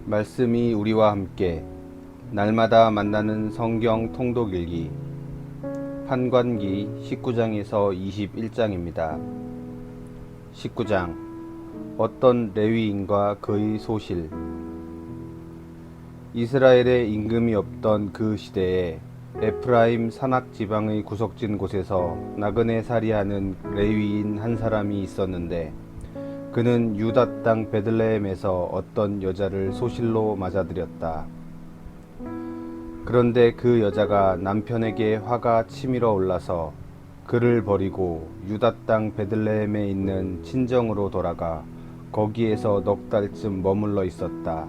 말씀이 우리와 함께 날마다 만나는 성경 통독 일기 판관기 19장에서 21장입니다. 19장 어떤 레위인과 그의 소실. 이스라엘에 임금이 없던 그 시대에 에프라임 산악 지방의 구석진 곳에서 나그네 살이하는 레위인 한 사람이 있었는데 그는 유다 땅 베들레헴에서 어떤 여자를 소실로 맞아들였다. 그런데 그 여자가 남편에게 화가 치밀어 올라서 그를 버리고 유다 땅 베들레헴에 있는 친정으로 돌아가 거기에서 넉 달쯤 머물러 있었다.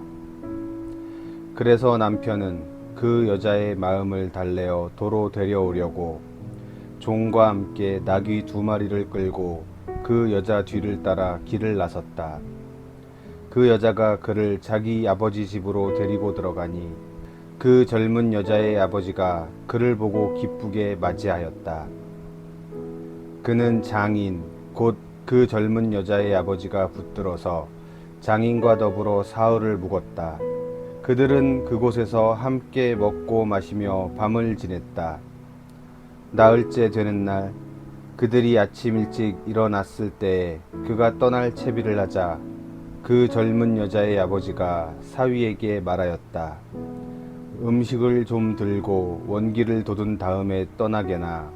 그래서 남편은 그 여자의 마음을 달래어 도로 데려오려고 종과 함께 나귀 2마리를 끌고 그 여자 뒤를 따라 길을 나섰다. 그 여자가 그를 자기 아버지 집으로 데리고 들어가니 그 젊은 여자의 아버지가 그를 보고 기쁘게 맞이하였다. 그는 장인 곧 그 젊은 여자의 아버지가 붙들어서 장인과 더불어 사흘을 묵었다. 그들은 그곳에서 함께 먹고 마시며 밤을 지냈다. 나흘째 되는 날 그들이 아침 일찍 일어났을 때에 그가 떠날 채비를 하자 그 젊은 여자의 아버지가 사위에게 말하였다. 음식을 좀 들고 원기를 돋운 다음에 떠나게나.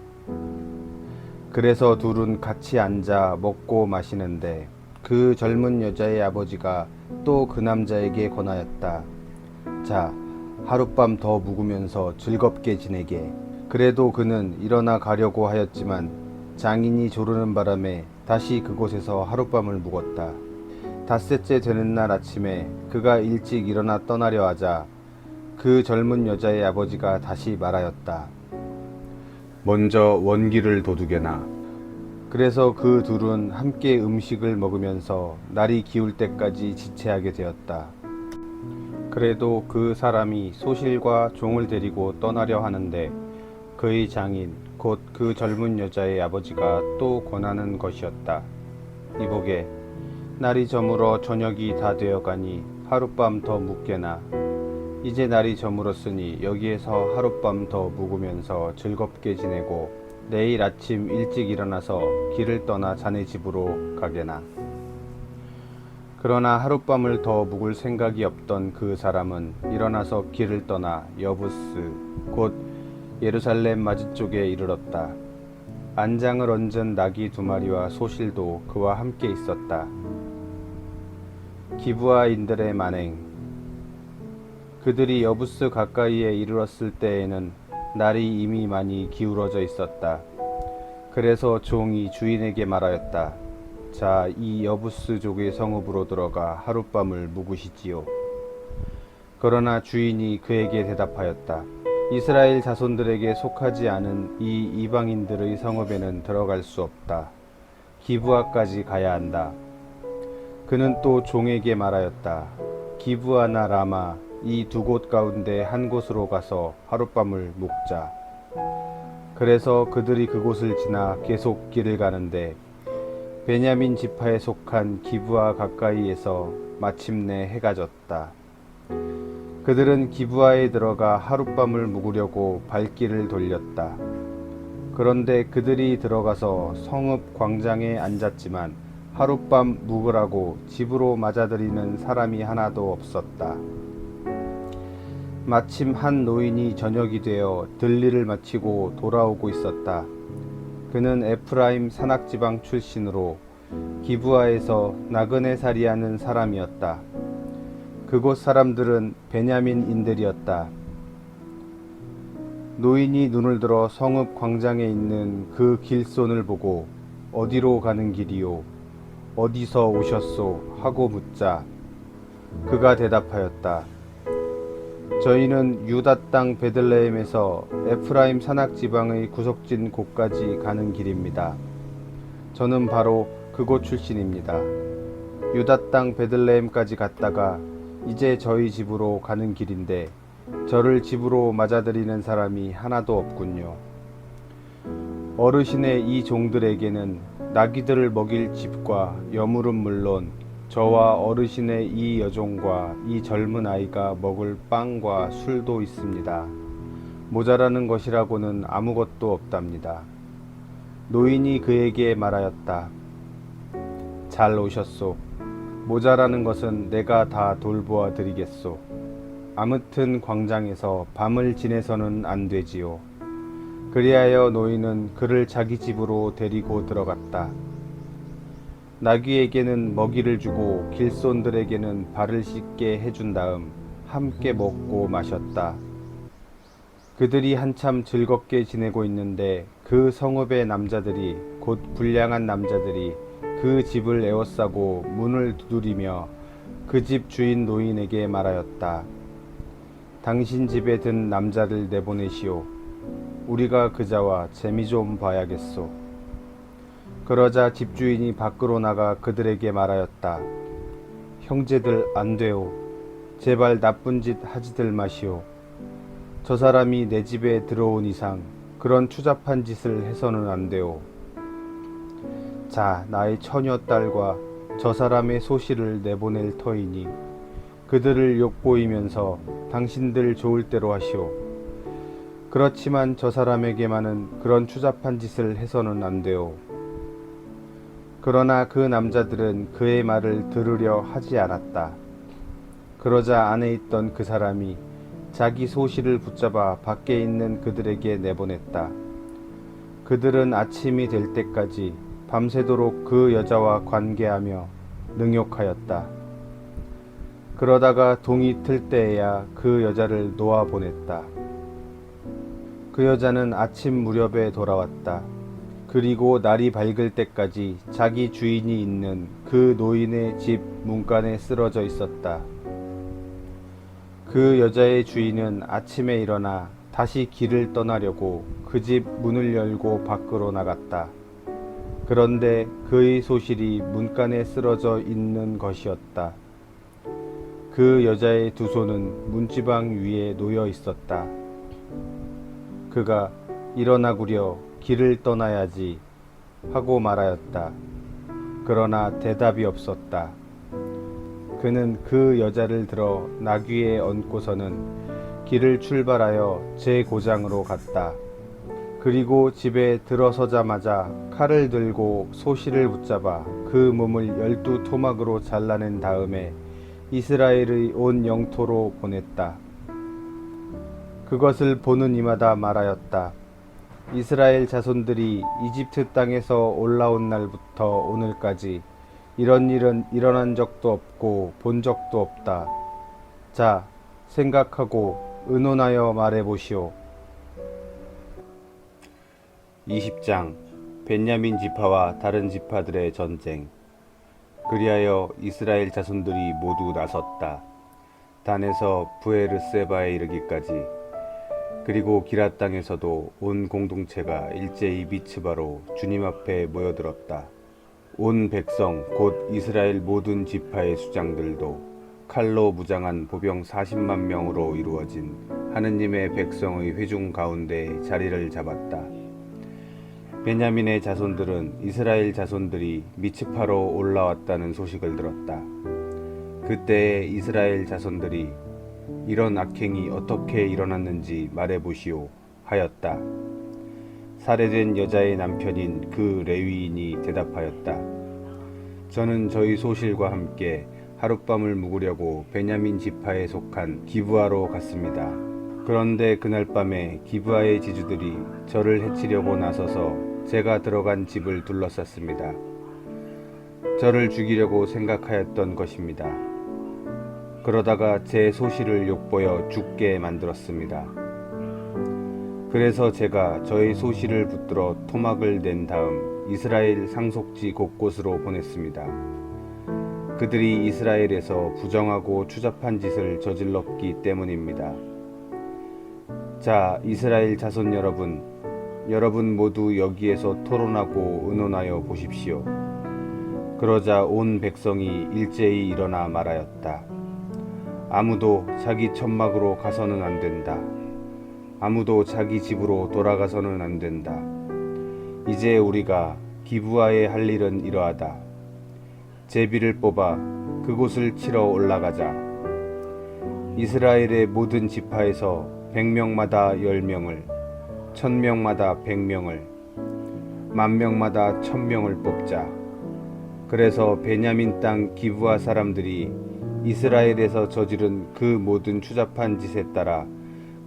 그래서 둘은 같이 앉아 먹고 마시는데 그 젊은 여자의 아버지가 또 그 남자에게 권하였다. 자, 하룻밤 더 묵으면서 즐겁게 지내게. 그래도 그는 일어나 가려고 하였지만 장인이 조르는 바람에 다시 그곳에서 하룻밤을 묵었다. 닷새째 되는 날 아침에 그가 일찍 일어나 떠나려 하자 그 젊은 여자의 아버지가 다시 말하였다. 먼저 원기를 도두게나. 그래서 그 둘은 함께 음식을 먹으면서 날이 기울 때까지 지체하게 되었다. 그래도 그 사람이 소실과 종을 데리고 떠나려 하는데 그의 장인 곧 그 젊은 여자의 아버지가 또 권하는 것이었다. 이보게, 날이 저물어 저녁이 다 되어가니 하룻밤 더 묵게나. 이제 날이 저물었으니 여기에서 하룻밤 더 묵으면서 즐겁게 지내고 내일 아침 일찍 일어나서 길을 떠나 자네 집으로 가게나. 그러나 하룻밤을 더 묵을 생각이 없던 그 사람은 일어나서 길을 떠나 여부스 곧 예루살렘 맞은쪽에 이르렀다. 안장을 얹은 나귀 2마리와 소실도 그와 함께 있었다. 기브아인들의 만행. 그들이 여부스 가까이에 이르렀을 때에는 날이 이미 많이 기울어져 있었다. 그래서 종이 주인에게 말하였다. 자, 이 여부스족의 성읍으로 들어가 하룻밤을 묵으시지요. 그러나 주인이 그에게 대답하였다. 이스라엘 자손들에게 속하지 않은 이 이방인들의 성읍에는 들어갈 수 없다. 기브아까지 가야 한다. 그는 또 종에게 말하였다. 기브아나 라마 이 두 곳 가운데 한 곳으로 가서 하룻밤을 묵자. 그래서 그들이 그곳을 지나 계속 길을 가는데 베냐민 지파에 속한 기브아 가까이에서 마침내 해가 졌다. 그들은 기브아에 들어가 하룻밤을 묵으려고 발길을 돌렸다. 그런데 그들이 들어가서 성읍 광장에 앉았지만 하룻밤 묵으라고 집으로 맞아들이는 사람이 하나도 없었다. 마침 한 노인이 저녁이 되어 들일을 마치고 돌아오고 있었다. 그는 에프라임 산악지방 출신으로 기브아에서 나그네 살이하는 사람이었다. 그곳 사람들은 베냐민인들이었다. 노인이 눈을 들어 성읍 광장에 있는 그 길손을 보고 어디로 가는 길이요? 어디서 오셨소? 하고 묻자 그가 대답하였다. 저희는 유다 땅 베들레헴에서 에프라임 산악 지방의 구석진 곳까지 가는 길입니다. 저는 바로 그곳 출신입니다. 유다 땅 베들레헴까지 갔다가 이제 저희 집으로 가는 길인데 저를 집으로 맞아들이는 사람이 하나도 없군요. 어르신의 이 종들에게는 나귀들을 먹일 집과 여물은 물론 저와 어르신의 이 여종과 이 젊은 아이가 먹을 빵과 술도 있습니다. 모자라는 것이라고는 아무것도 없답니다. 노인이 그에게 말하였다. 잘 오셨소. 모자라는 것은 내가 다 돌보아 드리겠소. 아무튼 광장에서 밤을 지내서는 안 되지요. 그리하여 노인은 그를 자기 집으로 데리고 들어갔다. 나귀에게는 먹이를 주고 길손들에게는 발을 씻게 해준 다음 함께 먹고 마셨다. 그들이 한참 즐겁게 지내고 있는데 그 성읍의 남자들이 곧 불량한 남자들이 그 집을 에워싸고 문을 두드리며 그 집 주인 노인에게 말하였다. 당신 집에 든 남자를 내보내시오. 우리가 그자와 재미 좀 봐야겠소. 그러자 집주인이 밖으로 나가 그들에게 말하였다. 형제들 안 돼요. 제발 나쁜 짓 하지들 마시오. 저 사람이 내 집에 들어온 이상 그런 추잡한 짓을 해서는 안 돼요. 자, 나의 처녀 딸과 저 사람의 소시를 내보낼 터이니 그들을 욕보이면서 당신들 좋을 대로 하시오. 그렇지만 저 사람에게만은 그런 추잡한 짓을 해서는 안 돼요. 그러나 그 남자들은 그의 말을 들으려 하지 않았다. 그러자 안에 있던 그 사람이 자기 소시를 붙잡아 밖에 있는 그들에게 내보냈다. 그들은 아침이 될 때까지 밤새도록 그 여자와 관계하며 능욕하였다. 그러다가 동이 틀 때에야 그 여자를 놓아 보냈다. 그 여자는 아침 무렵에 돌아왔다. 그리고 날이 밝을 때까지 자기 주인이 있는 그 노인의 집 문간에 쓰러져 있었다. 그 여자의 주인은 아침에 일어나 다시 길을 떠나려고 그 집 문을 열고 밖으로 나갔다. 그런데 그의 소실이 문간에 쓰러져 있는 것이었다. 그 여자의 두 손은 문지방 위에 놓여 있었다. 그가 일어나구려 길을 떠나야지 하고 말하였다. 그러나 대답이 없었다. 그는 그 여자를 들어 나귀에 얹고서는 길을 출발하여 제 고장으로 갔다. 그리고 집에 들어서자마자 칼을 들고 소시를 붙잡아 그 몸을 12토막으로 잘라낸 다음에 이스라엘의 온 영토로 보냈다. 그것을 보는 이마다 말하였다. 이스라엘 자손들이 이집트 땅에서 올라온 날부터 오늘까지 이런 일은 일어난 적도 없고 본 적도 없다. 자, 생각하고 의논하여 말해보시오. 20장 벤야민 지파와 다른 지파들의 전쟁. 그리하여 이스라엘 자손들이 모두 나섰다. 단에서 부에르세바에 이르기까지. 그리고 기라 땅에서도 온 공동체가 일제히 미츠바로 주님 앞에 모여들었다. 온 백성 곧 이스라엘 모든 지파의 수장들도 칼로 무장한 보병 40만 명으로 이루어진 하느님의 백성의 회중 가운데 자리를 잡았다. 베냐민의 자손들은 이스라엘 자손들이 미츠파로 올라왔다는 소식을 들었다. 그때에 이스라엘 자손들이 이런 악행이 어떻게 일어났는지 말해보시오 하였다. 살해된 여자의 남편인 그 레위인이 대답하였다. 저는 저희 소실과 함께 하룻밤을 묵으려고 베냐민 지파에 속한 기브아로 갔습니다. 그런데 그날 밤에 기브아의 지주들이 저를 해치려고 나서서 제가 들어간 집을 둘러쌌습니다. 저를 죽이려고 생각하였던 것입니다. 그러다가 제 소실을 욕보여 죽게 만들었습니다. 그래서 제가 저의 소실을 붙들어 토막을 낸 다음 이스라엘 상속지 곳곳으로 보냈습니다. 그들이 이스라엘에서 부정하고 추잡한 짓을 저질렀기 때문입니다. 자, 이스라엘 자손 여러분 모두 여기에서 토론하고 의논하여 보십시오. 그러자 온 백성이 일제히 일어나 말하였다. 아무도 자기 천막으로 가서는 안 된다. 아무도 자기 집으로 돌아가서는 안 된다. 이제 우리가 기브아에 할 일은 이러하다. 제비를 뽑아 그곳을 치러 올라가자. 이스라엘의 모든 지파에서 100명마다 10명을, 1000명마다 100명을, 10,000명마다 1000명을 뽑자. 그래서 베냐민 땅 기브아 사람들이 이스라엘에서 저지른 그 모든 추잡한 짓에 따라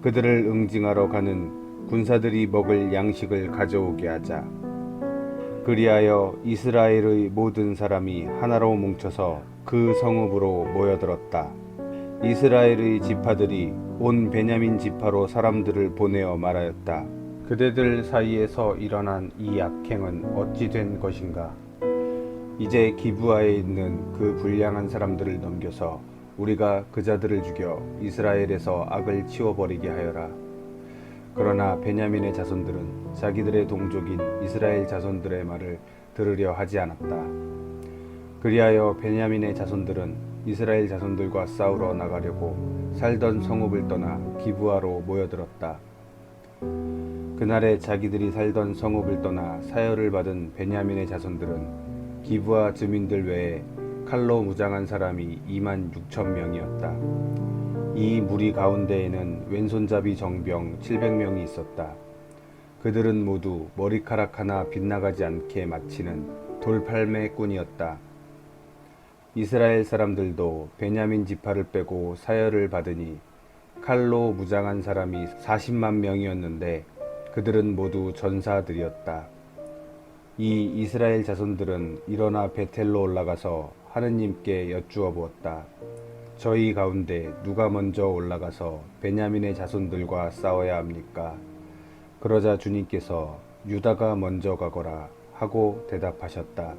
그들을 응징하러 가는 군사들이 먹을 양식을 가져오게 하자. 그리하여 이스라엘의 모든 사람이 하나로 뭉쳐서 그 성읍으로 모여들었다. 이스라엘의 지파들이 온 베냐민 지파로 사람들을 보내어 말하였다. 그대들 사이에서 일어난 이 악행은 어찌 된 것인가? 이제 기브아에 있는 그 불량한 사람들을 넘겨서 우리가 그 자들을 죽여 이스라엘에서 악을 치워버리게 하여라. 그러나 베냐민의 자손들은 자기들의 동족인 이스라엘 자손들의 말을 들으려 하지 않았다. 그리하여 베냐민의 자손들은 이스라엘 자손들과 싸우러 나가려고 살던 성읍을 떠나 기브아로 모여들었다. 그날에 자기들이 살던 성읍을 떠나 사열을 받은 베냐민의 자손들은 기브아 주민들 외에 칼로 무장한 사람이 26,000명이었다. 이 무리 가운데에는 왼손잡이 정병 700명이 있었다. 그들은 모두 머리카락 하나 빗나가지 않게 마치는 돌팔매꾼이었다. 이스라엘 사람들도 베냐민 지파를 빼고 사열을 받으니 칼로 무장한 사람이 40만 명이었는데 그들은 모두 전사들이었다. 이 이스라엘 자손들은 일어나 베텔로 올라가서 하느님께 여쭈어 보았다. 저희 가운데 누가 먼저 올라가서 베냐민의 자손들과 싸워야 합니까? 그러자 주님께서 유다가 먼저 가거라 하고 대답하셨다.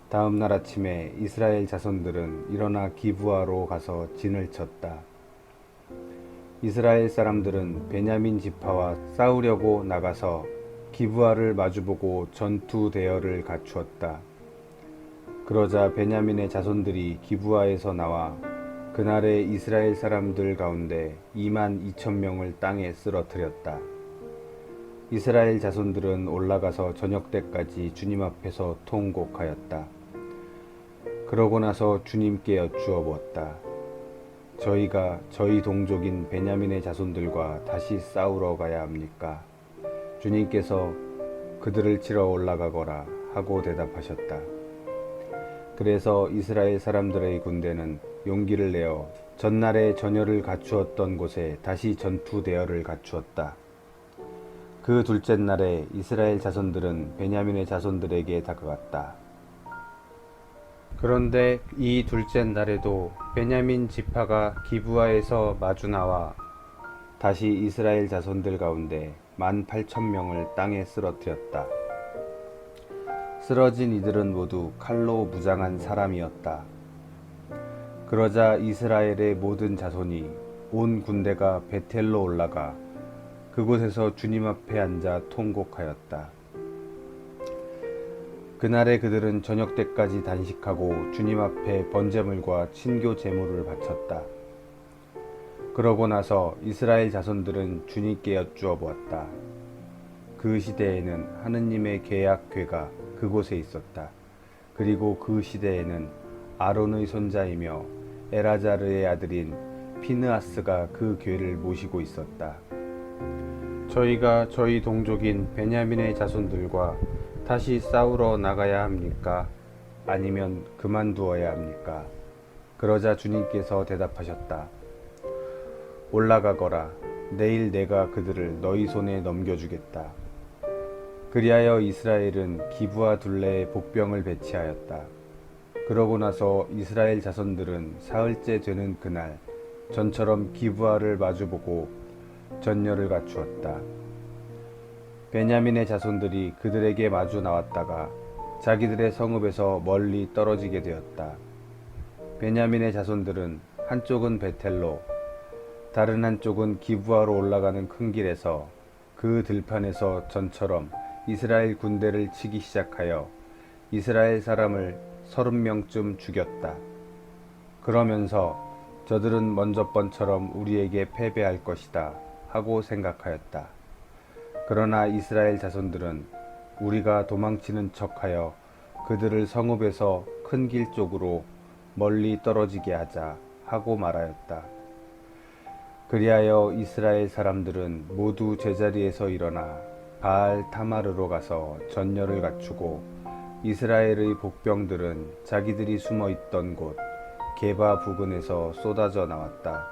다음 날 아침에 이스라엘 자손들은 일어나 기브아로 가서 진을 쳤다. 이스라엘 사람들은 베냐민 지파와 싸우려고 나가서 기브아를 마주보고 전투 대열을 갖추었다. 그러자 베냐민의 자손들이 기브아에서 나와 그날에 이스라엘 사람들 가운데 22,000명을 땅에 쓰러뜨렸다. 이스라엘 자손들은 올라가서 저녁 때까지 주님 앞에서 통곡하였다. 그러고 나서 주님께 여쭈어 보았다. 저희가 저희 동족인 베냐민의 자손들과 다시 싸우러 가야 합니까? 주님께서 그들을 치러 올라가거라 하고 대답하셨다. 그래서 이스라엘 사람들의 군대는 용기를 내어 전날에 전열을 갖추었던 곳에 다시 전투 대열을 갖추었다. 그 둘째 날에 이스라엘 자손들은 베냐민의 자손들에게 다가갔다. 그런데 이 둘째 날에도 베냐민 지파가 기브아에서 마주 나와 다시 이스라엘 자손들 가운데 18,000명을 땅에 쓰러뜨렸다. 쓰러진 이들은 모두 칼로 무장한 사람이었다. 그러자 이스라엘의 모든 자손이 온 군대가 베텔로 올라가 그곳에서 주님 앞에 앉아 통곡하였다. 그날에 그들은 저녁 때까지 단식하고 주님 앞에 번제물과 친교 제물을 바쳤다. 그러고 나서 이스라엘 자손들은 주님께 여쭈어 보았다. 그 시대에는 하느님의 계약궤가 그곳에 있었다. 그리고 그 시대에는 아론의 손자이며 엘아자르의 아들인 피느하스가 그 궤를 모시고 있었다. 저희가 저희 동족인 베냐민의 자손들과 다시 싸우러 나가야 합니까? 아니면 그만두어야 합니까? 그러자 주님께서 대답하셨다. 올라가거라. 내일 내가 그들을 너희 손에 넘겨주겠다. 그리하여 이스라엘은 기브아 둘레에 복병을 배치하였다. 그러고 나서 이스라엘 자손들은 사흘째 되는 그날 전처럼 기브아를 마주보고 전열을 갖추었다. 베냐민의 자손들이 그들에게 마주 나왔다가 자기들의 성읍에서 멀리 떨어지게 되었다. 베냐민의 자손들은 한쪽은 베텔로, 다른 한쪽은 기브아로 올라가는 큰 길에서 그 들판에서 전처럼 이스라엘 군대를 치기 시작하여 이스라엘 사람을 30명쯤 죽였다. 그러면서 저들은 먼저 번처럼 우리에게 패배할 것이다 하고 생각하였다. 그러나 이스라엘 자손들은 우리가 도망치는 척하여 그들을 성읍에서 큰 길 쪽으로 멀리 떨어지게 하자 하고 말하였다. 그리하여 이스라엘 사람들은 모두 제자리에서 일어나 바알 타마르로 가서 전열을 갖추고 이스라엘의 복병들은 자기들이 숨어 있던 곳 게바 부근에서 쏟아져 나왔다.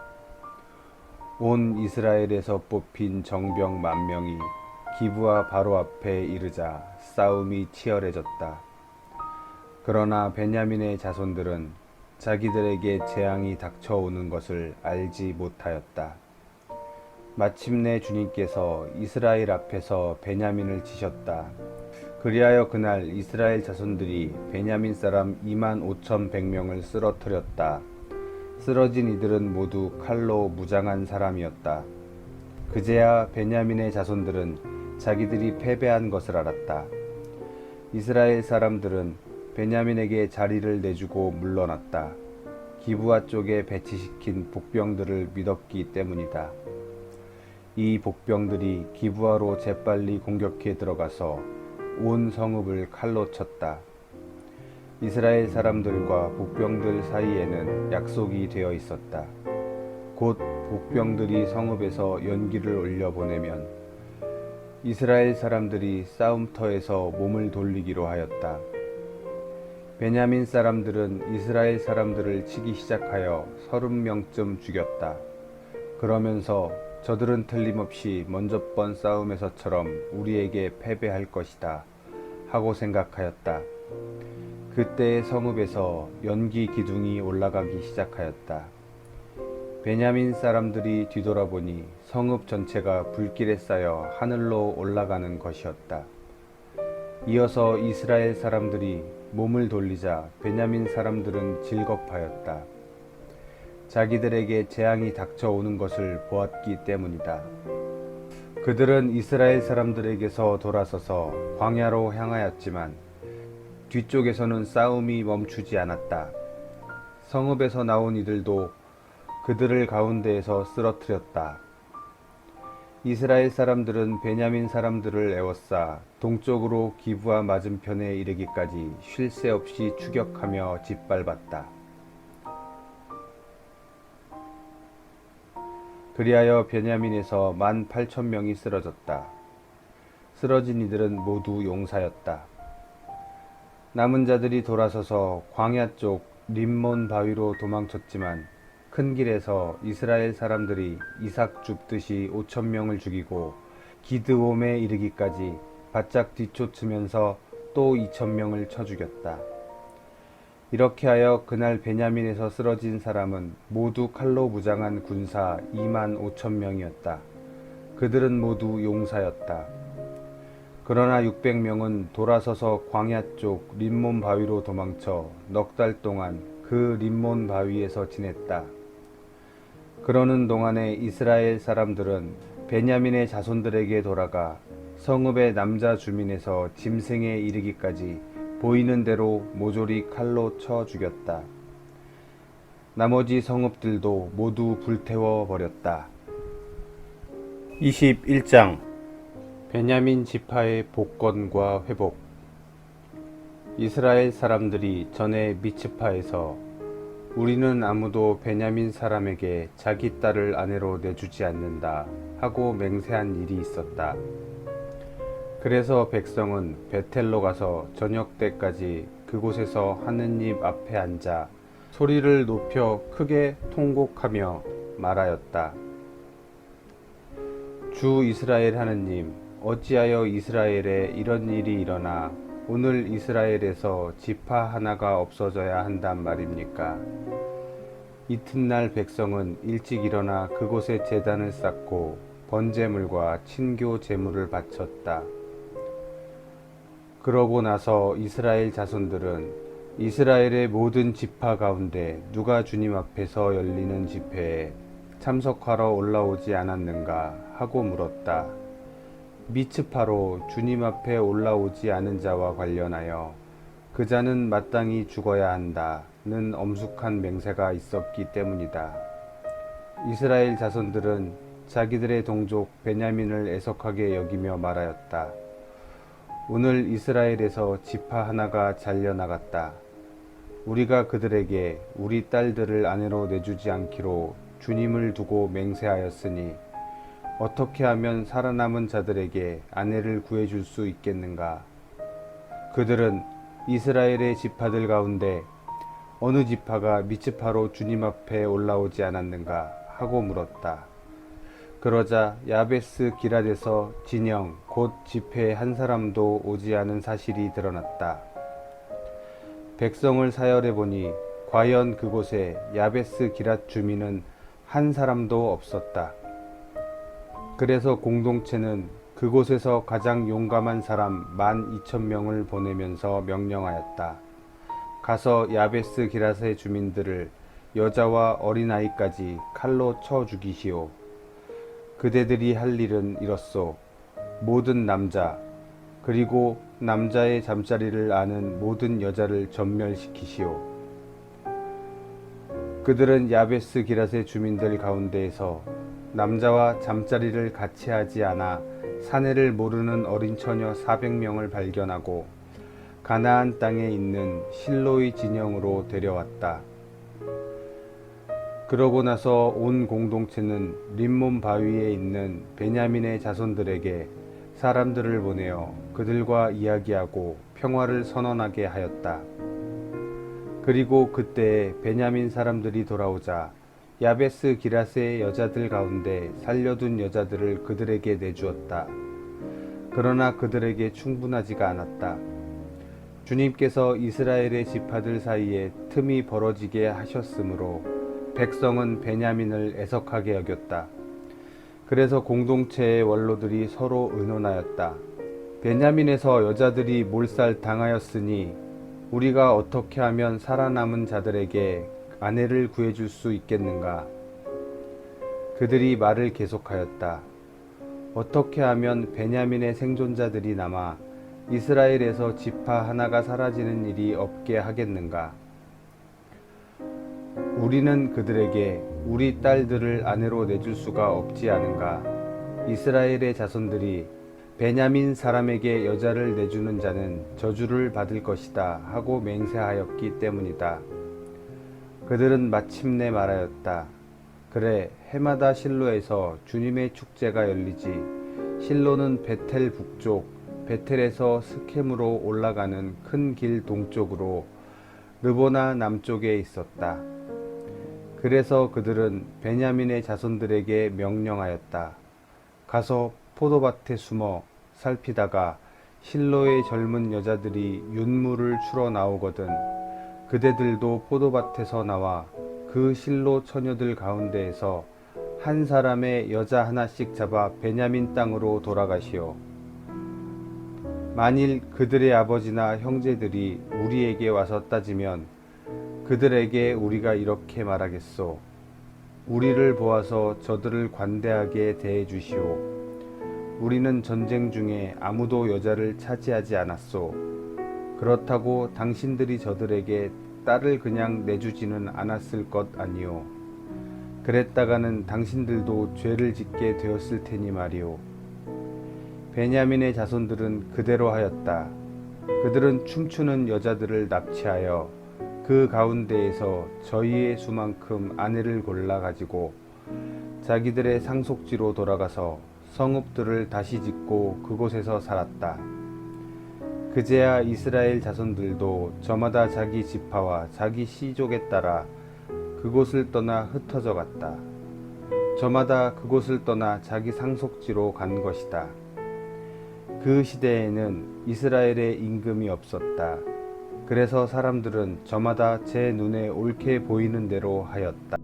온 이스라엘에서 뽑힌 정병 10,000명이 기브아 바로 앞에 이르자 싸움이 치열해졌다. 그러나 베냐민의 자손들은 자기들에게 재앙이 닥쳐오는 것을 알지 못하였다. 마침내 주님께서 이스라엘 앞에서 베냐민을 치셨다. 그리하여 그날 이스라엘 자손들이 베냐민 사람 25,100명을 쓰러뜨렸다. 쓰러진 이들은 모두 칼로 무장한 사람이었다. 그제야 베냐민의 자손들은 자기들이 패배한 것을 알았다. 이스라엘 사람들은 베냐민에게 자리를 내주고 물러났다. 기브아 쪽에 배치시킨 복병들을 믿었기 때문이다. 이 복병들이 기브아로 재빨리 공격해 들어가서 온 성읍을 칼로 쳤다. 이스라엘 사람들과 복병들 사이에는 약속이 되어 있었다. 곧 복병들이 성읍에서 연기를 올려보내면 이스라엘 사람들이 싸움터에서 몸을 돌리기로 하였다. 베냐민 사람들은 이스라엘 사람들을 치기 시작하여 30명쯤 죽였다. 그러면서 저들은 틀림없이 먼저 번 싸움에서처럼 우리에게 패배할 것이다 하고 생각하였다. 그때 성읍에서 연기 기둥이 올라가기 시작하였다. 베냐민 사람들이 뒤돌아보니 성읍 전체가 불길에 쌓여 하늘로 올라가는 것이었다. 이어서 이스라엘 사람들이 몸을 돌리자 베냐민 사람들은 질겁하였다. 자기들에게 재앙이 닥쳐오는 것을 보았기 때문이다. 그들은 이스라엘 사람들에게서 돌아서서 광야로 향하였지만 뒤쪽에서는 싸움이 멈추지 않았다. 성읍에서 나온 이들도 그들을 가운데에서 쓰러뜨렸다. 이스라엘 사람들은 베냐민 사람들을 에워싸 동쪽으로 기브아 맞은편에 이르기까지 쉴 새 없이 추격하며 짓밟았다. 그리하여 베냐민에서 18,000명이 쓰러졌다. 쓰러진 이들은 모두 용사였다. 남은 자들이 돌아서서 광야 쪽 림몬 바위로 도망쳤지만 큰 길에서 이스라엘 사람들이 이삭 줍듯이 5,000명을 죽이고 기드옴에 이르기까지 바짝 뒤쫓으면서 또 2,000명을 쳐 죽였다. 이렇게 하여 그날 베냐민에서 쓰러진 사람은 모두 칼로 무장한 군사 25,000명이었다. 그들은 모두 용사였다. 그러나 600명은 돌아서서 광야 쪽 림몬 바위로 도망쳐 넉 달 동안 그 림몬 바위에서 지냈다. 그러는 동안에 이스라엘 사람들은 베냐민의 자손들에게 돌아가 성읍의 남자 주민에서 짐승에 이르기까지 보이는 대로 모조리 칼로 쳐 죽였다. 나머지 성읍들도 모두 불태워 버렸다. 21장 베냐민 지파의 복권과 회복. 이스라엘 사람들이 전에 미츠파에서 우리는 아무도 베냐민 사람에게 자기 딸을 아내로 내주지 않는다 하고 맹세한 일이 있었다. 그래서 백성은 베텔로 가서 저녁 때까지 그곳에서 하느님 앞에 앉아 소리를 높여 크게 통곡하며 말하였다. 주 이스라엘 하느님, 어찌하여 이스라엘에 이런 일이 일어나 오늘 이스라엘에서 지파 하나가 없어져야 한단 말입니까? 이튿날 백성은 일찍 일어나 그곳에 제단을 쌓고 번제물과 친교 제물을 바쳤다. 그러고 나서 이스라엘 자손들은 이스라엘의 모든 지파 가운데 누가 주님 앞에서 열리는 집회에 참석하러 올라오지 않았는가 하고 물었다. 미츠파로 주님 앞에 올라오지 않은 자와 관련하여 그 자는 마땅히 죽어야 한다는 엄숙한 맹세가 있었기 때문이다. 이스라엘 자손들은 자기들의 동족 베냐민을 애석하게 여기며 말하였다. 오늘 이스라엘에서 지파 하나가 잘려나갔다. 우리가 그들에게 우리 딸들을 아내로 내주지 않기로 주님을 두고 맹세하였으니 어떻게 하면 살아남은 자들에게 아내를 구해줄 수 있겠는가? 그들은 이스라엘의 지파들 가운데 어느 지파가 미츠파로 주님 앞에 올라오지 않았는가 하고 물었다. 그러자 야베스 기럇에서 진영 곧 집회에 한 사람도 오지 않은 사실이 드러났다. 백성을 사열해 보니 과연 그곳에 야베스 기럇 주민은 한 사람도 없었다. 그래서 공동체는 그곳에서 가장 용감한 사람 12,000명을 보내면서 명령하였다. 가서 야베스 기럇의 주민들을 여자와 어린아이까지 칼로 쳐 죽이시오. 그대들이 할 일은 이렇소. 모든 남자 그리고 남자의 잠자리를 아는 모든 여자를 전멸시키시오. 그들은 야베스 기럇의 주민들 가운데에서 남자와 잠자리를 같이 하지 않아 사내를 모르는 어린 처녀 400명을 발견하고 가나안 땅에 있는 실로의 진영으로 데려왔다. 그러고 나서 온 공동체는 림몬 바위에 있는 베냐민의 자손들에게 사람들을 보내어 그들과 이야기하고 평화를 선언하게 하였다. 그리고 그때에 베냐민 사람들이 돌아오자 야베스 기럇의 여자들 가운데 살려둔 여자들을 그들에게 내주었다. 그러나 그들에게 충분하지가 않았다. 주님께서 이스라엘의 지파들 사이에 틈이 벌어지게 하셨으므로 백성은 베냐민을 애석하게 여겼다. 그래서 공동체의 원로들이 서로 의논하였다. 베냐민에서 여자들이 몰살 당하였으니 우리가 어떻게 하면 살아남은 자들에게 아내를 구해줄 수 있겠는가? 그들이 말을 계속하였다. 어떻게 하면 베냐민의 생존자들이 남아 이스라엘에서 지파 하나가 사라지는 일이 없게 하겠는가? 우리는 그들에게 우리 딸들을 아내로 내줄 수가 없지 않은가? 이스라엘의 자손들이 베냐민 사람에게 여자를 내주는 자는 저주를 받을 것이다 하고 맹세하였기 때문이다. 그들은 마침내 말하였다. 그래, 해마다 실로에서 주님의 축제가 열리지. 실로는 베텔 북쪽, 베텔에서 스켐으로 올라가는 큰 길 동쪽으로 르보나 남쪽에 있었다. 그래서 그들은 베냐민의 자손들에게 명령하였다. 가서 포도밭에 숨어 살피다가 실로의 젊은 여자들이 윤물을 추러 나오거든 그대들도 포도밭에서 나와 그 실로 처녀들 가운데에서 한 사람의 여자 하나씩 잡아 베냐민 땅으로 돌아가시오. 만일 그들의 아버지나 형제들이 우리에게 와서 따지면 그들에게 우리가 이렇게 말하겠소. 우리를 보아서 저들을 관대하게 대해 주시오. 우리는 전쟁 중에 아무도 여자를 차지하지 않았소. 그렇다고 당신들이 저들에게 딸을 그냥 내주지는 않았을 것 아니오. 그랬다가는 당신들도 죄를 짓게 되었을 테니 말이오. 베냐민의 자손들은 그대로 하였다. 그들은 춤추는 여자들을 납치하여 그 가운데에서 저희의 수만큼 아내를 골라 가지고 자기들의 상속지로 돌아가서 성읍들을 다시 짓고 그곳에서 살았다. 그제야 이스라엘 자손들도 저마다 자기 지파와 자기 시족에 따라 그곳을 떠나 흩어져 갔다. 저마다 그곳을 떠나 자기 상속지로 간 것이다. 그 시대에는 이스라엘에 임금이 없었다. 그래서 사람들은 저마다 제 눈에 옳게 보이는 대로 하였다.